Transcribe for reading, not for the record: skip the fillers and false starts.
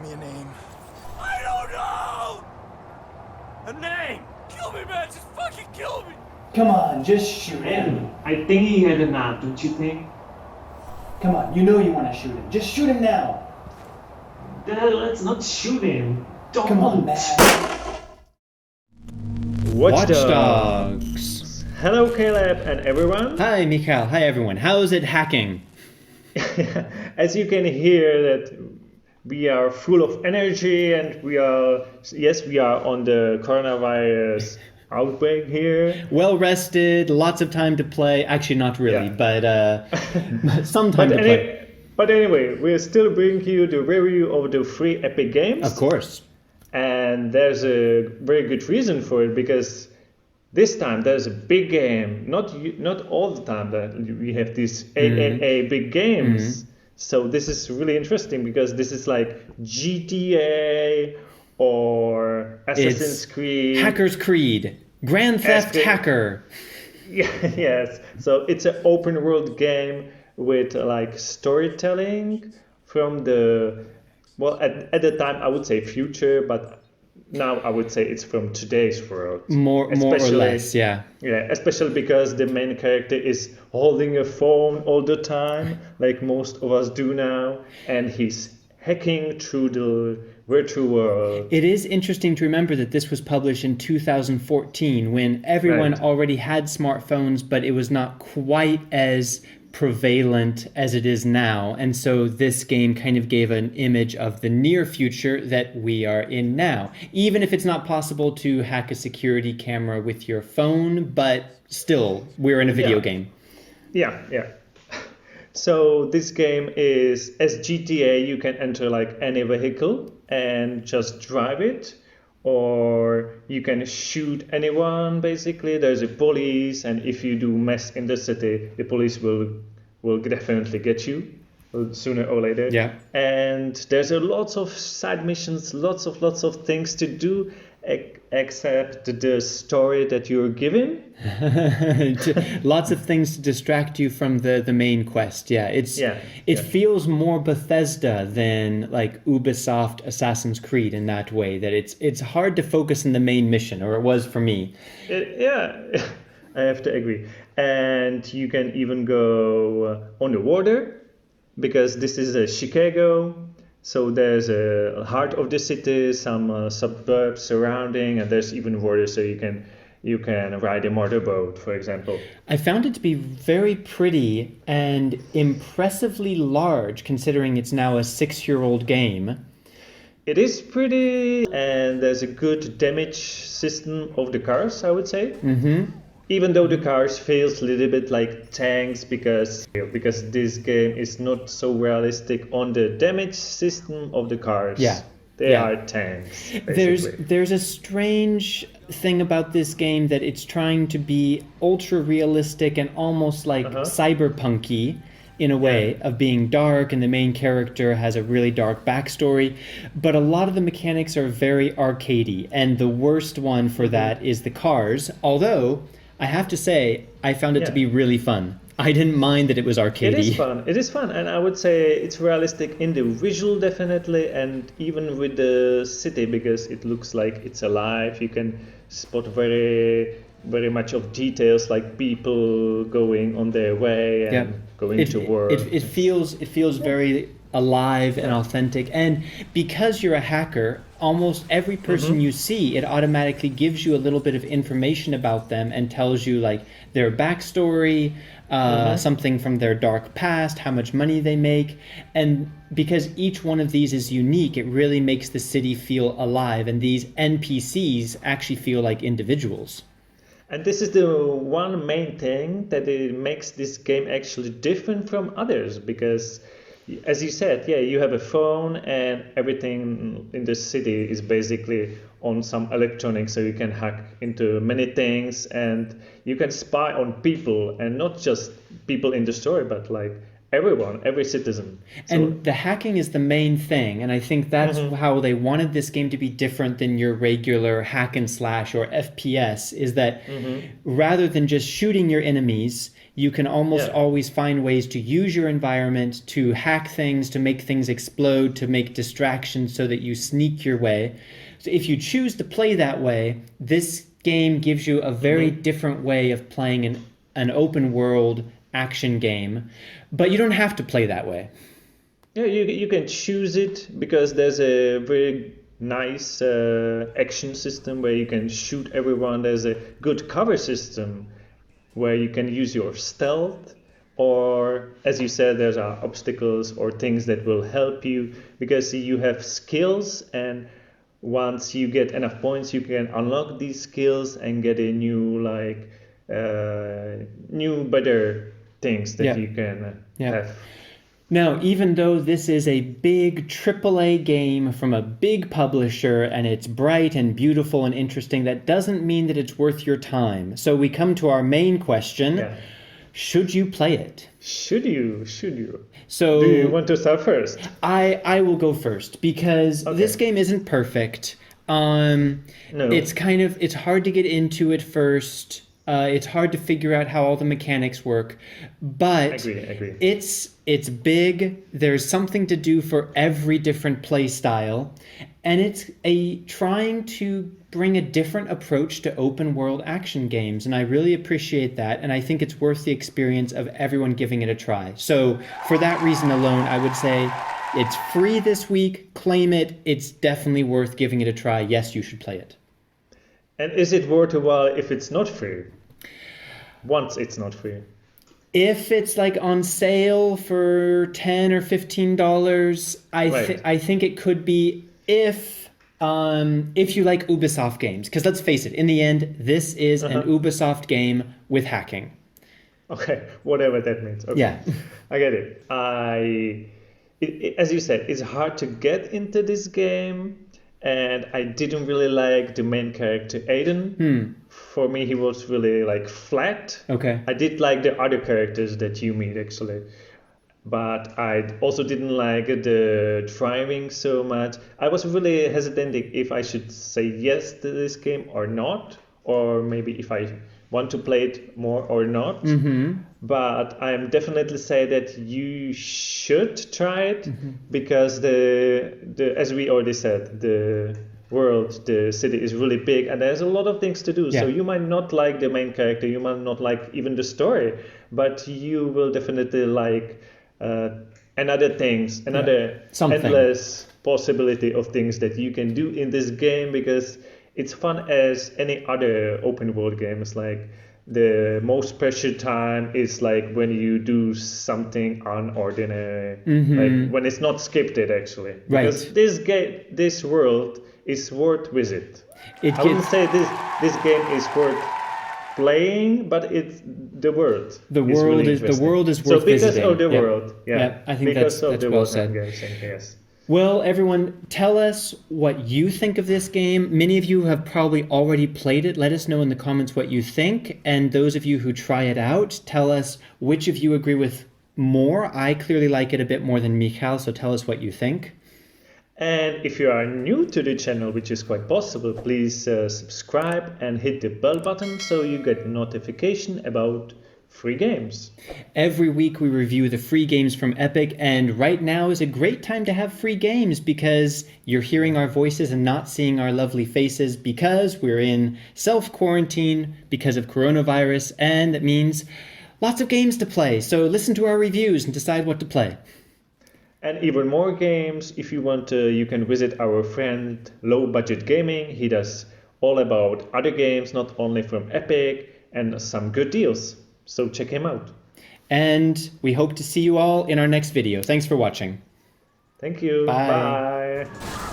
me a name. I don't know! A name! Kill me, man! Just fucking kill me! Come on, just shoot him. I think he had a nap, don't you think? Come on, you know you want to shoot him. Just shoot him now. Dad, let's not shoot him. Don't. Come on, man. Watch Dogs. Hello, Caleb and everyone. Hi, Mikhail. Hi, everyone. How is it hacking? As you can hear, that we are full of energy, and we are on the coronavirus outbreak here. Well rested, lots of time to play. Actually, not really, but some time to play. But anyway, we're still bringing you the review of the free Epic Games. Of course. And there's a very good reason for it, because this time there's a big game. Not all the time that we have these AAA big games. So this is really interesting, because this is like GTA or Assassin's Creed. Hacker's Creed. Grand Theft Hacker. Yes. So it's an open world game with like storytelling from the, well, at the time I would say future, but now I would say it's from today's world. More or less, yeah. Yeah, especially because the main character is holding a phone all the time, like most of us do now, and he's hacking through the virtual world. It is interesting to remember that this was published in 2014, when everyone already had smartphones, but it was not quite as prevalent as it is now. And so this game kind of gave an image of the near future that we are in now. Even if it's not possible to hack a security camera with your phone, but still, we're in a video game. Yeah. So this game is, as GTA, you can enter like any vehicle and just drive it, or you can shoot anyone. Basically, there's a police, and if you do mess in the city, the police will definitely get you sooner or later. Yeah. And there's lots of side missions, lots of things to do, except the story that you're given. Lots of things to distract you from the main quest. Yeah, it feels more Bethesda than like Ubisoft Assassin's Creed in that way, that it's hard to focus on the main mission, or it was for me. I have to agree. And you can even go on the water, because this is Chicago. So there's a heart of the city, some suburbs surrounding, and there's even water, so you can ride a motorboat, for example. I found it to be very pretty and impressively large, considering it's now a 6-year-old game. It is pretty, and there's a good damage system of the cars, I would say. Even though the cars feels a little bit like tanks, because this game is not so realistic on the damage system of the cars. Yeah. They are tanks, basically. There's a strange thing about this game, that it's trying to be ultra realistic and almost like cyberpunky in a way, of being dark, and the main character has a really dark backstory, but a lot of the mechanics are very arcadey, and the worst one for that is the cars, although I have to say, I found it to be really fun. I didn't mind that it was arcadey. It is fun, and I would say it's realistic in the visual, definitely, and even with the city, because it looks like it's alive. You can spot very, very much of details, like people going on their way and going to work. It feels very alive and authentic, and because you're a hacker, almost every person you see, it automatically gives you a little bit of information about them and tells you like their backstory, something from their dark past, how much money they make, and because each one of these is unique, it really makes the city feel alive, and these NPCs actually feel like individuals. And this is the one main thing that it makes this game actually different from others, because as you said, you have a phone, and everything in the city is basically on some electronics, so you can hack into many things, and you can spy on people, and not just people in the story, but like everyone, every citizen. So, And the hacking is the main thing, and I think that's how they wanted this game to be different than your regular hack and slash or FPS, is that rather than just shooting your enemies, you can almost always find ways to use your environment to hack things, to make things explode, to make distractions so that you sneak your way. So if you choose to play that way, this game gives you a very different way of playing an open world action game, but you don't have to play that way. yeah, you can choose it because there's a very nice action system where you can shoot everyone. There's a good cover system where you can use your stealth, or as you said, there's obstacles or things that will help you because you have skills, and once you get enough points, you can unlock these skills and get a new better things that you can have. Now, even though this is a big AAA game from a big publisher and it's bright and beautiful and interesting, that doesn't mean that it's worth your time. So we come to our main question. Yeah. Should you play it? Should you? So Do you want to start first? I will go first because this game isn't perfect. No. It's hard to get into it first. It's hard to figure out how all the mechanics work, but Agree. it's big. There's something to do for every different play style, and it's trying to bring a different approach to open world action games, and I really appreciate that, and I think it's worth the experience of everyone giving it a try. So for that reason alone, I would say it's free this week. Claim it. It's definitely worth giving it a try. Yes, you should play it. And is it worth a while if it's not free? Once it's not free. If it's like on sale for $10 or $15, I think it could be if you like Ubisoft games. Because let's face it, in the end, this is an Ubisoft game with hacking. Okay, whatever that means. Okay. Yeah. I get it. As you said, it's hard to get into this game, and I didn't really like the main character, Aiden. For me, he was really like flat. Okay. I did like the other characters that you meet actually, but I also didn't like the driving so much. I was really hesitant if I should say yes to this game or not, or maybe if I want to play it more or not. But I'm definitely say that you should try it because the as we already said, the city is really big and there's a lot of things to do. So you might not like the main character, you might not like even the story, but you will definitely like another endless possibility of things that you can do in this game, because it's fun as any other open world game. It's like the most pressure time is like when you do something unordinary, like when it's not scripted actually. Because this world is worth visit. I wouldn't say this game is worth playing, but it's the world. The world is worth visiting. Because of the world, I think that's well said. Yes. Well, everyone, tell us what you think of this game. Many of you have probably already played it. Let us know in the comments what you think. And those of you who try it out, tell us which of you agree with more. I clearly like it a bit more than Michael, so tell us what you think. And if you are new to the channel, which is quite possible, please subscribe and hit the bell button so you get a notification about free games. Every week we review the free games from Epic, and right now is a great time to have free games because you're hearing our voices and not seeing our lovely faces because we're in self-quarantine because of coronavirus, and that means lots of games to play. So listen to our reviews and decide what to play. And even more games, if you want to, you can visit our friend Low Budget Gaming. He does all about other games, not only from Epic, and some good deals. So check him out. And we hope to see you all in our next video. Thanks for watching. Thank you. Bye. Bye.